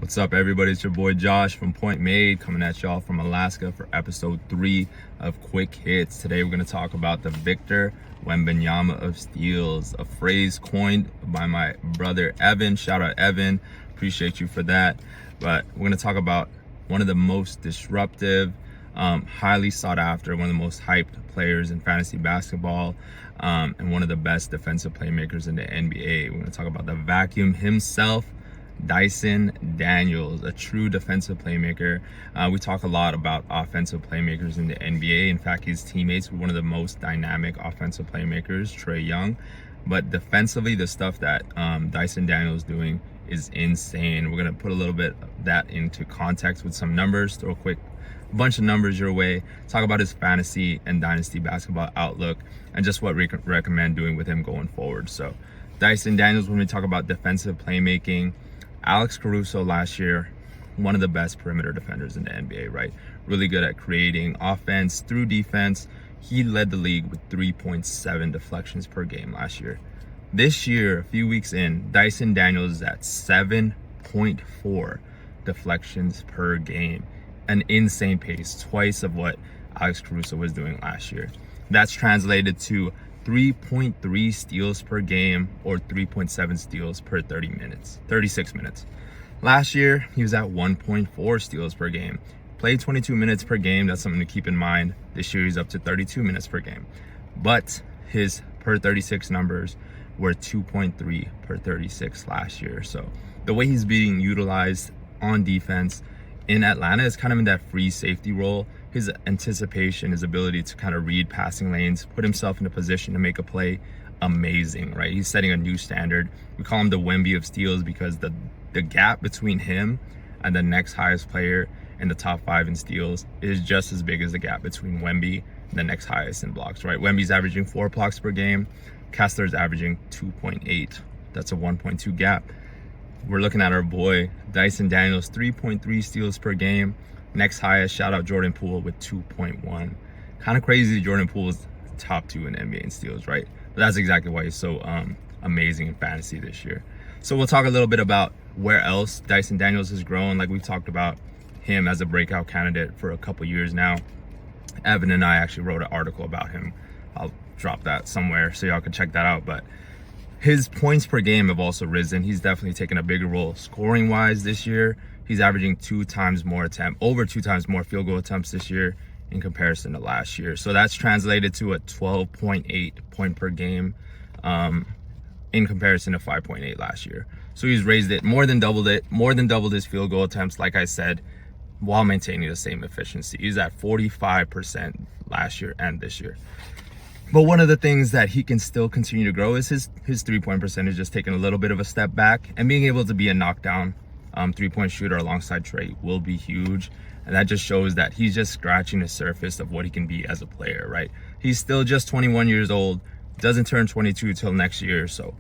What's up, everybody? It's your boy Josh from Point Made, coming at y'all from Alaska for episode 3 of Quick Hits. Today we're going to talk about the Victor Wembanyama of steals, a phrase coined by my brother Evan. Shout out Evan, appreciate you for that. But we're going to talk about one of the most disruptive, highly sought after, one of the most hyped players in fantasy basketball, and one of the best defensive playmakers in the NBA. We're going to talk about the vacuum himself, Dyson Daniels, a true defensive playmaker. We talk a lot about offensive playmakers in the NBA. In fact, his teammates were one of the most dynamic offensive playmakers, Trae Young. But defensively, the stuff that Dyson Daniels is doing is insane. We're going to put a little bit of that into context with some numbers, throw a quick bunch of numbers your way, talk about his fantasy and dynasty basketball outlook, and just what we recommend doing with him going forward. So Dyson Daniels, when we talk about defensive playmaking, Alex Caruso last year, one of the best perimeter defenders in the NBA, right? Really good at creating offense through defense. He led the league with 3.7 deflections per game last year. This year, a few weeks in, Dyson Daniels is at 7.4 deflections per game. An insane pace, twice of what Alex Caruso was doing last year. That's translated to 3.3 steals per game, or 3.7 steals per 36 minutes. Last year, he was at 1.4 steals per game. Played 22 minutes per game. That's something to keep in mind. This year, he's up to 32 minutes per game. But his per 36 numbers were 2.3 per 36 last year. So the way he's being utilized on defense in Atlanta is kind of in that free safety role. His anticipation, his ability to kind of read passing lanes, put himself in a position to make a play, amazing, right? He's setting a new standard. We call him the Wemby of steals because the gap between him and the next highest player in the top 5 in steals is just as big as the gap between Wemby and the next highest in blocks, right? Wemby's averaging 4 blocks per game. Kessler's averaging 2.8. That's a 1.2 gap. We're looking at our boy Dyson Daniels, 3.3 steals per game. Next highest, shout out Jordan Poole with 2.1. Kind of crazy Jordan Poole is top 2 in NBA in steals, right? But that's exactly why he's so amazing in fantasy this year. So we'll talk a little bit about where else Dyson Daniels has grown. Like we've talked about him as a breakout candidate for a couple years now. Evan and I actually wrote an article about him. I'll drop that somewhere so y'all can check that out. But his points per game have also risen. He's definitely taken a bigger role scoring wise this year. He's averaging over 2 times more field goal attempts this year in comparison to last year. So that's translated to a 12.8 point per game in comparison to 5.8 last year. So he's raised it, more than doubled his field goal attempts, like I said, while maintaining the same efficiency. He's at 45% last year and this year. But one of the things that he can still continue to grow is his 3-point percentage, just taking a little bit of a step back, and being able to be a knockdown 3-point shooter alongside Trae will be huge. And that just shows that he's just scratching the surface of what he can be as a player, right? He's still just 21 years old, doesn't turn 22 till next year, so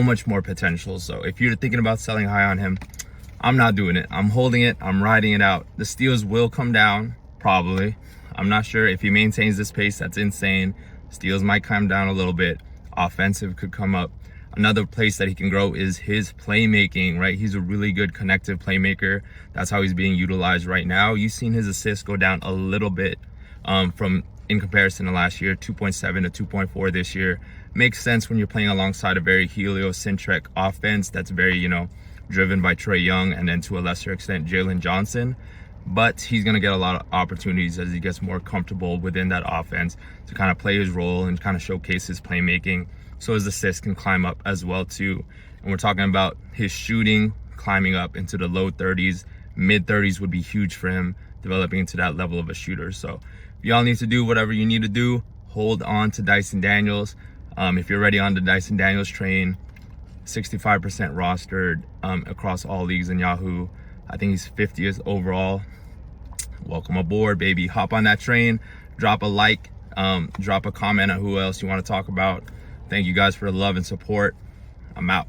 much more potential. So if you're thinking about selling high on him, I'm not doing it. I'm holding it. I'm riding it out. The steals will come down, probably. I'm not sure if he maintains this pace. That's insane. Steals might come down a little bit. Offensive could come up. Another place that he can grow is his playmaking, right? He's a really good connective playmaker. That's how he's being utilized right now. You've seen his assists go down a little bit in comparison to last year, 2.7 to 2.4 this year. Makes sense when you're playing alongside a very heliocentric offense that's very, driven by Trae Young and then to a lesser extent Jalen Johnson. But he's going to get a lot of opportunities as he gets more comfortable within that offense to kind of play his role and kind of showcase his playmaking. So his assists can climb up as well too. And we're talking about his shooting climbing up into the low 30s. Mid 30s would be huge for him, developing into that level of a shooter. So y'all need to do whatever you need to do. Hold on to Dyson Daniels. If you're already on the Dyson Daniels train, 65% rostered across all leagues in Yahoo. I think he's 50th overall. Welcome aboard, baby. Hop on that train. Drop a like. Drop a comment on who else you want to talk about. Thank you guys for the love and support. I'm out.